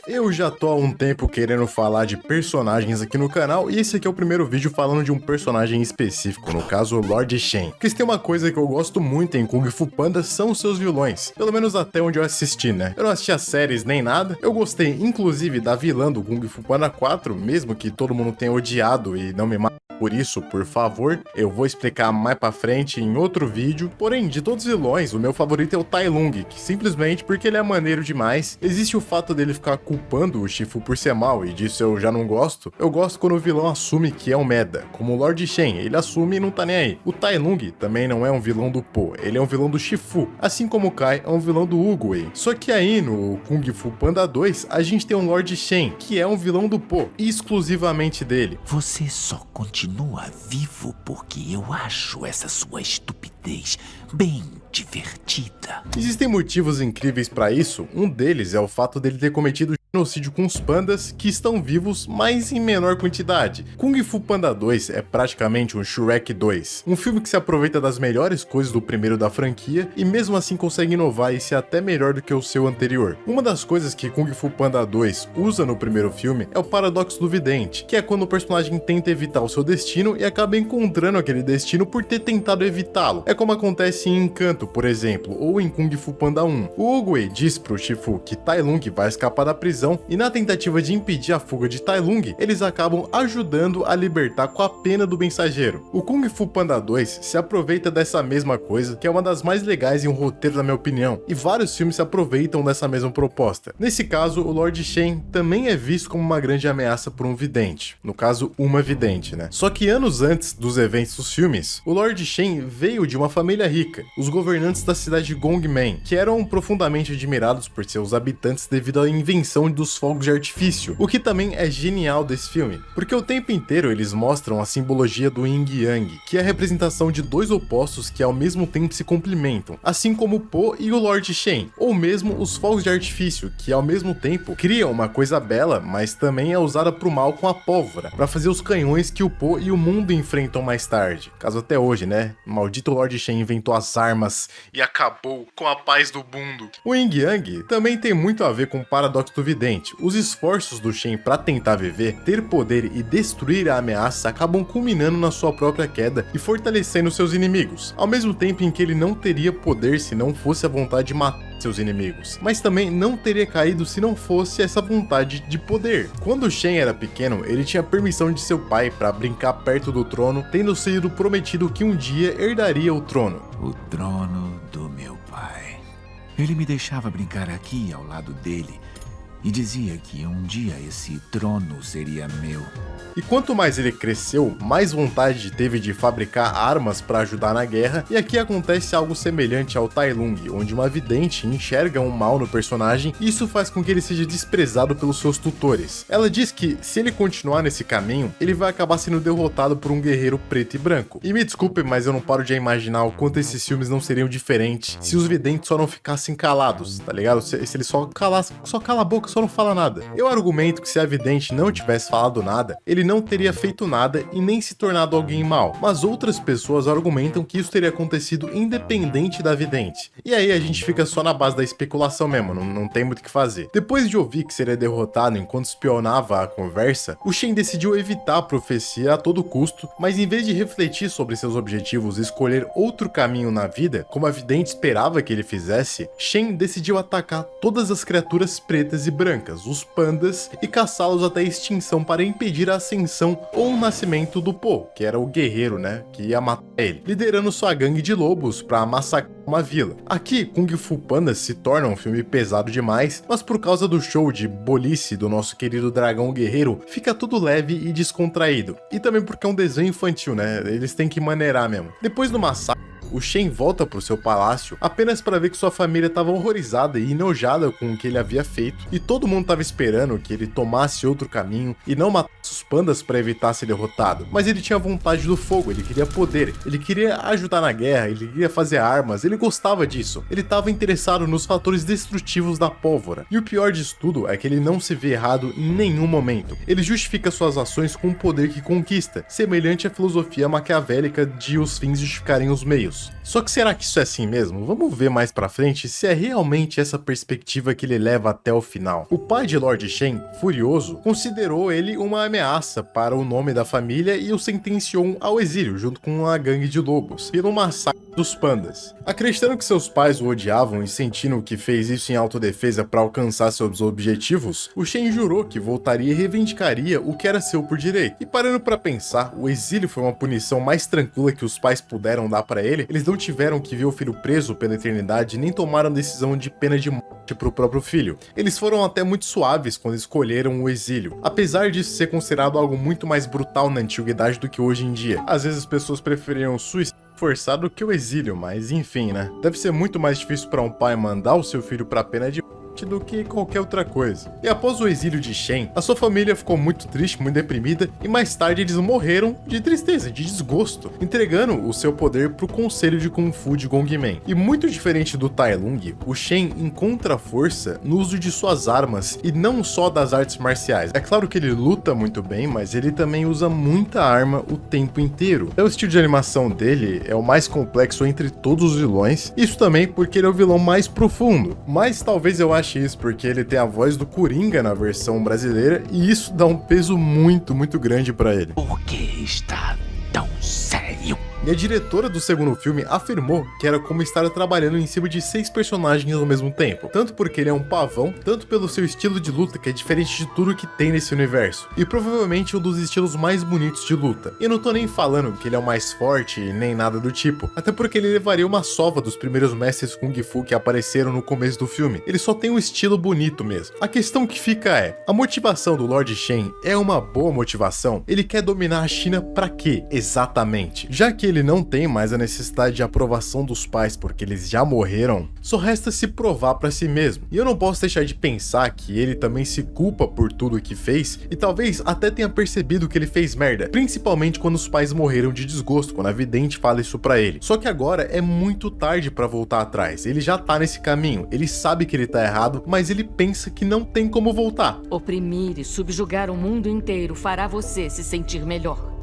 Eu já tô há um tempo querendo falar de personagens aqui no canal e esse aqui é o primeiro vídeo falando de um personagem específico, no caso o Lord Shen. Porque se tem uma coisa que eu gosto muito em Kung Fu Panda são os seus vilões, pelo menos até onde eu assisti, né? Eu não assisti as séries nem nada, eu gostei inclusive da vilã do Kung Fu Panda 4, mesmo que todo mundo tenha odiado e não me mate por isso, por favor, eu vou explicar mais pra frente em outro vídeo. Porém, de todos os vilões, o meu favorito é o Tai Lung, que simplesmente porque ele é maneiro demais. Existe o fato dele ficar culpando o Shifu por ser mal, e disso eu já não gosto. Eu gosto quando o vilão assume que é um merda, como o Lord Shen, ele assume e não tá nem aí. O Tai Lung também não é um vilão do Po, ele é um vilão do Shifu, assim como o Kai é um vilão do Oogway. Só que aí no Kung Fu Panda 2, a gente tem um Lord Shen, que é um vilão do Po, exclusivamente dele. Você só continua vivo porque eu acho essa sua estupidez bem divertida. Existem motivos incríveis pra isso, um deles é o fato dele ter cometido genocídio com os pandas que estão vivos, mas em menor quantidade. Kung Fu Panda 2 é praticamente um Shrek 2, um filme que se aproveita das melhores coisas do primeiro da franquia e mesmo assim consegue inovar e ser até melhor do que o seu anterior. Uma das coisas que Kung Fu Panda 2 usa no primeiro filme é o paradoxo do vidente, que é quando o personagem tenta evitar o seu destino e acaba encontrando aquele destino por ter tentado evitá-lo. É como acontece em Encanto, por exemplo, ou em Kung Fu Panda 1. O Oogway diz pro Shifu que Tai Lung vai escapar da prisão e na tentativa de impedir a fuga de Tai Lung, eles acabam ajudando a libertar com a pena do mensageiro. O Kung Fu Panda 2 se aproveita dessa mesma coisa, que é uma das mais legais em um roteiro na minha opinião, e vários filmes se aproveitam dessa mesma proposta. Nesse caso, o Lord Shen também é visto como uma grande ameaça por um vidente, no caso, uma vidente, né? Só que anos antes dos eventos dos filmes, o Lord Shen veio de uma família rica, os governantes da cidade de Gongmen, que eram profundamente admirados por seus habitantes devido à invenção dos fogos de artifício, o que também é genial desse filme, porque o tempo inteiro eles mostram a simbologia do Yin Yang, que é a representação de dois opostos que ao mesmo tempo se complementam, assim como o Po e o Lord Shen, ou mesmo os fogos de artifício, que ao mesmo tempo criam uma coisa bela, mas também é usada pro mal com a pólvora, para fazer os canhões que o Po e o mundo enfrentam mais tarde. Caso até hoje, né? Maldito Lord Shen inventou as armas e acabou com a paz do mundo. O Yin Yang também tem muito a ver com o paradoxo do vidente. Os esforços do Shen para tentar viver, ter poder e destruir a ameaça acabam culminando na sua própria queda e fortalecendo seus inimigos, ao mesmo tempo em que ele não teria poder se não fosse a vontade de matar seus inimigos, mas também não teria caído se não fosse essa vontade de poder. Quando o Shen era pequeno, ele tinha permissão de seu pai para brincar perto do trono, tendo sido prometido que um dia herdaria o trono. O trono do meu pai. Ele me deixava brincar aqui ao lado dele e dizia que um dia esse trono seria meu. E quanto mais ele cresceu, mais vontade teve de fabricar armas para ajudar na guerra, e aqui acontece algo semelhante ao Tai Lung, onde uma vidente enxerga um mal no personagem e isso faz com que ele seja desprezado pelos seus tutores. Ela diz que, se ele continuar nesse caminho, ele vai acabar sendo derrotado por um guerreiro preto e branco. E me desculpe, mas eu não paro de imaginar o quanto esses filmes não seriam diferentes se os videntes só não ficassem calados, tá ligado? Se ele só cala a boca, só não fala nada. Eu argumento que se a vidente não tivesse falado nada, ele não teria feito nada e nem se tornado alguém mau, mas outras pessoas argumentam que isso teria acontecido independente da vidente. E aí a gente fica só na base da especulação mesmo, não tem muito o que fazer. Depois de ouvir que seria derrotado enquanto espionava a conversa, o Shen decidiu evitar a profecia a todo custo, mas em vez de refletir sobre seus objetivos e escolher outro caminho na vida, como a vidente esperava que ele fizesse, Shen decidiu atacar todas as criaturas pretas e brancas, os pandas, e caçá-los até a extinção para impedir a ascensão ou o nascimento do Po, que era o guerreiro, né, que ia matar ele, liderando sua gangue de lobos para massacrar uma vila. Aqui, Kung Fu Panda se torna um filme pesado demais, mas por causa do show de bolice do nosso querido dragão guerreiro, fica tudo leve e descontraído. E também porque é um desenho infantil, né, eles têm que maneirar mesmo. Depois do massacre, o Shen volta pro seu palácio apenas para ver que sua família estava horrorizada e enojada com o que ele havia feito, e todo mundo estava esperando que ele tomasse outro caminho e não matasse os pandas para evitar ser derrotado. Mas ele tinha vontade do fogo, ele queria poder, ele queria ajudar na guerra, ele queria fazer armas, ele gostava disso. Ele estava interessado nos fatores destrutivos da pólvora. E o pior disso tudo é que ele não se vê errado em nenhum momento. Ele justifica suas ações com o poder que conquista, semelhante à filosofia maquiavélica de os fins justificarem os meios. filhos. Só que será que isso é assim mesmo? Vamos ver mais pra frente se é realmente essa perspectiva que ele leva até o final. O pai de Lord Shen, furioso, considerou ele uma ameaça para o nome da família e o sentenciou ao exílio junto com uma gangue de lobos, pelo massacre dos pandas. Acreditando que seus pais o odiavam e sentindo que fez isso em autodefesa para alcançar seus objetivos, o Shen jurou que voltaria e reivindicaria o que era seu por direito. E parando para pensar, o exílio foi uma punição mais tranquila que os pais puderam dar para ele. Eles não tiveram que ver o filho preso pela eternidade, nem tomaram decisão de pena de morte para o próprio filho. Eles foram até muito suaves quando escolheram o exílio, apesar disso ser considerado algo muito mais brutal na antiguidade do que hoje em dia. Às vezes as pessoas preferiam suicídio forçado do que o exílio, mas enfim, né? Deve ser muito mais difícil para um pai mandar o seu filho para a pena de morte do que qualquer outra coisa. E após o exílio de Shen, a sua família ficou muito triste, muito deprimida, e mais tarde eles morreram de tristeza, de desgosto, entregando o seu poder pro conselho de Kung Fu de Gongmen. E muito diferente do Tai Lung, o Shen encontra força no uso de suas armas e não só das artes marciais. É claro que ele luta muito bem, mas ele também usa muita arma o tempo inteiro. O estilo de animação dele é o mais complexo entre todos os vilões, isso também porque ele é o vilão mais profundo, mas talvez eu ache isso porque ele tem a voz do Coringa na versão brasileira e isso dá um peso muito grande pra ele. Por que está tão sério? E a diretora do segundo filme afirmou que era como estar trabalhando em cima de 6 personagens ao mesmo tempo, tanto porque ele é um pavão, tanto pelo seu estilo de luta que é diferente de tudo que tem nesse universo, e provavelmente um dos estilos mais bonitos de luta. E eu não tô nem falando que ele é o mais forte nem nada do tipo, até porque ele levaria uma sova dos primeiros mestres Kung Fu que apareceram no começo do filme. Ele só tem um estilo bonito mesmo. A questão que fica é, a motivação do Lord Shen é uma boa motivação? Ele quer dominar a China pra quê, exatamente? Já que ele não tem mais a necessidade de aprovação dos pais porque eles já morreram, só resta se provar pra si mesmo. E eu não posso deixar de pensar que ele também se culpa por tudo o que fez e talvez até tenha percebido que ele fez merda, principalmente quando os pais morreram de desgosto, quando a vidente fala isso pra ele. Só que agora é muito tarde pra voltar atrás, ele já tá nesse caminho, ele sabe que ele tá errado, mas ele pensa que não tem como voltar. Oprimir e subjugar o mundo inteiro fará você se sentir melhor.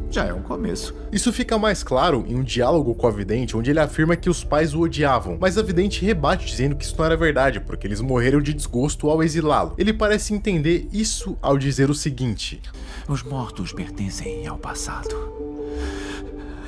Já é um começo. Isso fica mais claro em um diálogo com a vidente, onde ele afirma que os pais o odiavam, mas a vidente rebate dizendo que isso não era verdade, porque eles morreram de desgosto ao exilá-lo. Ele parece entender isso ao dizer o seguinte: Os mortos pertencem ao passado.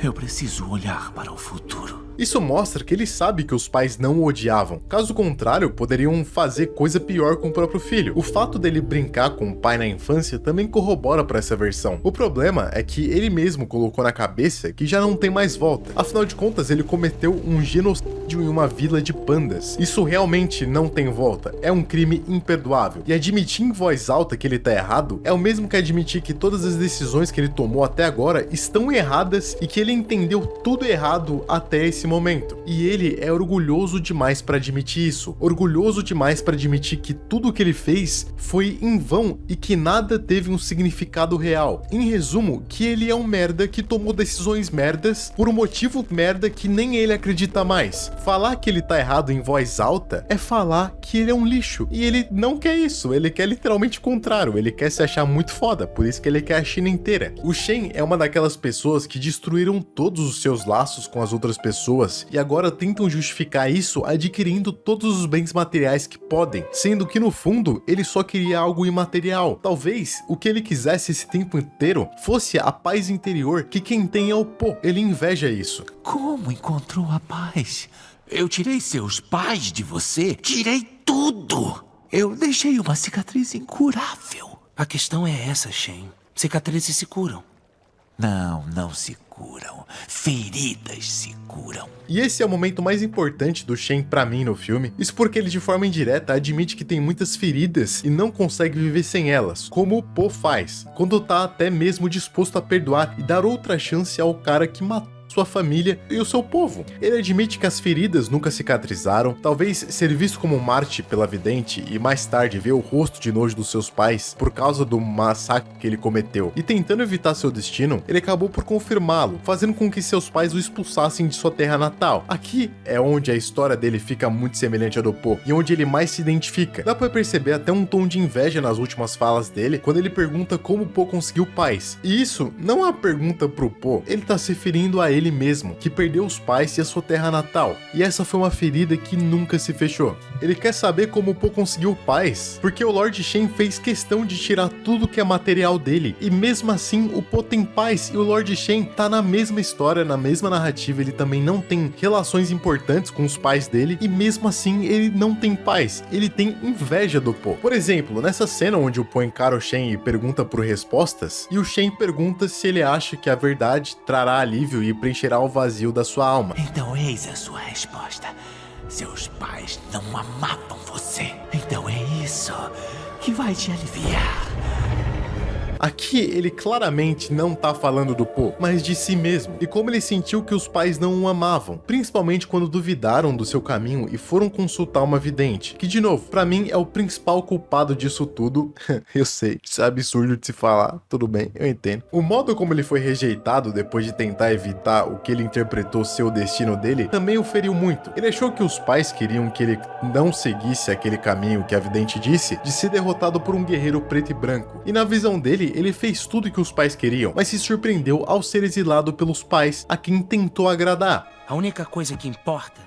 Eu preciso olhar para o futuro. Isso mostra que ele sabe que os pais não o odiavam. Caso contrário, poderiam fazer coisa pior com o próprio filho. O fato dele brincar com o pai na infância também corrobora para essa versão. O problema é que ele mesmo colocou na cabeça que já não tem mais volta. Afinal de contas, ele cometeu um genocídio em uma vila de pandas. Isso realmente não tem volta. É um crime imperdoável. E admitir em voz alta que ele tá errado é o mesmo que admitir que todas as decisões que ele tomou até agora estão erradas e que ele entendeu tudo errado até esse momento. E ele é orgulhoso demais para admitir isso. Orgulhoso demais para admitir que tudo o que ele fez foi em vão e que nada teve um significado real. Em resumo, que ele é um merda que tomou decisões merdas por um motivo merda que nem ele acredita mais. Falar que ele tá errado em voz alta é falar que ele é um lixo. E ele não quer isso. Ele quer literalmente o contrário. Ele quer se achar muito foda. Por isso que ele quer a China inteira. O Shen é uma daquelas pessoas que destruíram todos os seus laços com as outras pessoas e agora tentam justificar isso adquirindo todos os bens materiais que podem, sendo que no fundo ele só queria algo imaterial. Talvez o que ele quisesse esse tempo inteiro fosse a paz interior que quem tem é o Po. Ele inveja isso. Como encontrou a paz? Eu tirei seus pais de você? Tirei tudo! Eu deixei uma cicatriz incurável. A questão é essa, Shen. Cicatrizes se curam. Não se curam. Feridas se curam. E esse é o momento mais importante do Shen pra mim no filme. Isso porque ele de forma indireta admite que tem muitas feridas e não consegue viver sem elas, como o Po faz, quando tá até mesmo disposto a perdoar e dar outra chance ao cara que matou sua família e o seu povo. Ele admite que as feridas nunca cicatrizaram, talvez ser visto como um Marte pela vidente e mais tarde ver o rosto de nojo dos seus pais por causa do massacre que ele cometeu. E tentando evitar seu destino, ele acabou por confirmá-lo, fazendo com que seus pais o expulsassem de sua terra natal. Aqui é onde a história dele fica muito semelhante à do Po e onde ele mais se identifica. Dá pra perceber até um tom de inveja nas últimas falas dele, quando ele pergunta como o Po conseguiu paz. E isso não é uma pergunta pro Po, ele tá se referindo a ele mesmo, que perdeu os pais e a sua terra natal, e essa foi uma ferida que nunca se fechou. Ele quer saber como o Po conseguiu paz, porque o Lord Shen fez questão de tirar tudo que é material dele, e mesmo assim o Po tem paz e o Lord Shen tá na mesma história, na mesma narrativa, ele também não tem relações importantes com os pais dele, e mesmo assim ele não tem paz, ele tem inveja do Po. Por exemplo, nessa cena onde o Po encara o Shen e pergunta por respostas, e o Shen pergunta se ele acha que a verdade trará alívio e preencherá o vazio da sua alma. Então eis a sua resposta. Seus pais não amavam você. Então é isso que vai te aliviar. Aqui ele claramente não tá falando do Po, mas de si mesmo, e como ele sentiu que os pais não o amavam, principalmente quando duvidaram do seu caminho e foram consultar uma vidente, que de novo, pra mim é o principal culpado disso tudo. Eu sei, isso é absurdo de se falar, tudo bem, eu entendo. O modo como ele foi rejeitado depois de tentar evitar o que ele interpretou ser o destino dele, também o feriu muito. Ele achou que os pais queriam que ele não seguisse aquele caminho que a vidente disse, de ser derrotado por um guerreiro preto e branco, e na visão dele, ele fez tudo que os pais queriam, mas se surpreendeu ao ser exilado pelos pais a quem tentou agradar. A única coisa que importa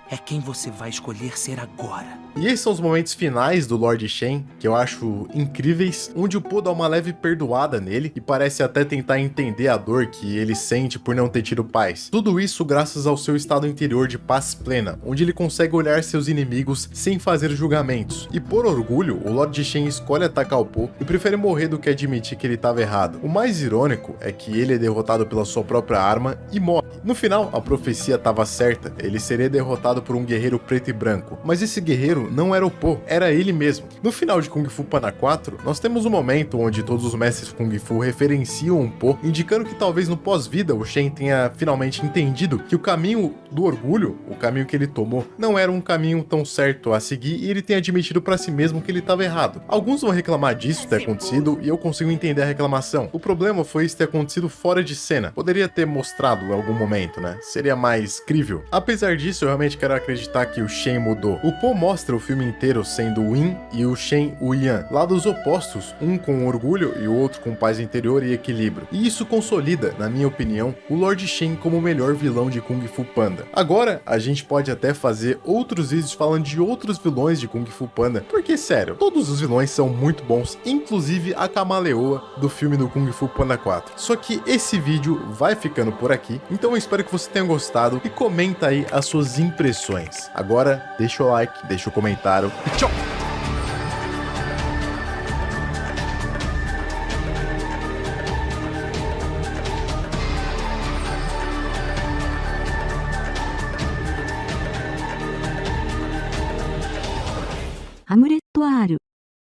é quem você vai escolher ser agora. E esses são os momentos finais do Lord Shen, que eu acho incríveis, onde o Po dá uma leve perdoada nele e parece até tentar entender a dor que ele sente por não ter tido paz. Tudo isso graças ao seu estado interior de paz plena, onde ele consegue olhar seus inimigos sem fazer julgamentos. E por orgulho, o Lord Shen escolhe atacar o Po e prefere morrer do que admitir que ele estava errado. O mais irônico é que ele é derrotado pela sua própria arma e morre. No final, a profecia estava certa, ele seria derrotado por um guerreiro preto e branco, mas esse guerreiro não era o Po, era ele mesmo. No final de Kung Fu Panda 4, nós temos um momento onde todos os mestres Kung Fu referenciam o Po, indicando que talvez no pós-vida o Shen tenha finalmente entendido que o caminho do orgulho, o caminho que ele tomou, não era um caminho tão certo a seguir e ele tem admitido pra si mesmo que ele estava errado. Alguns vão reclamar disso ter acontecido e eu consigo entender a reclamação. O problema foi isso ter acontecido fora de cena. Poderia ter mostrado em algum momento, né? Seria mais crível. Apesar disso, eu realmente quero acreditar que o Shen mudou. O Po mostra o filme inteiro sendo o Yin e o Shen o Yang, lados opostos, um com orgulho e o outro com paz interior e equilíbrio. E isso consolida, na minha opinião, o Lord Shen como o melhor vilão de Kung Fu Panda. Agora, a gente pode até fazer outros vídeos falando de outros vilões de Kung Fu Panda, porque sério, todos os vilões são muito bons, inclusive a Camaleoa do filme do Kung Fu Panda 4. Só que esse vídeo vai ficando por aqui, então eu espero que você tenha gostado e comenta aí as suas impressões. Agora, deixa o like, deixa o comentário e tchau!ハムレット R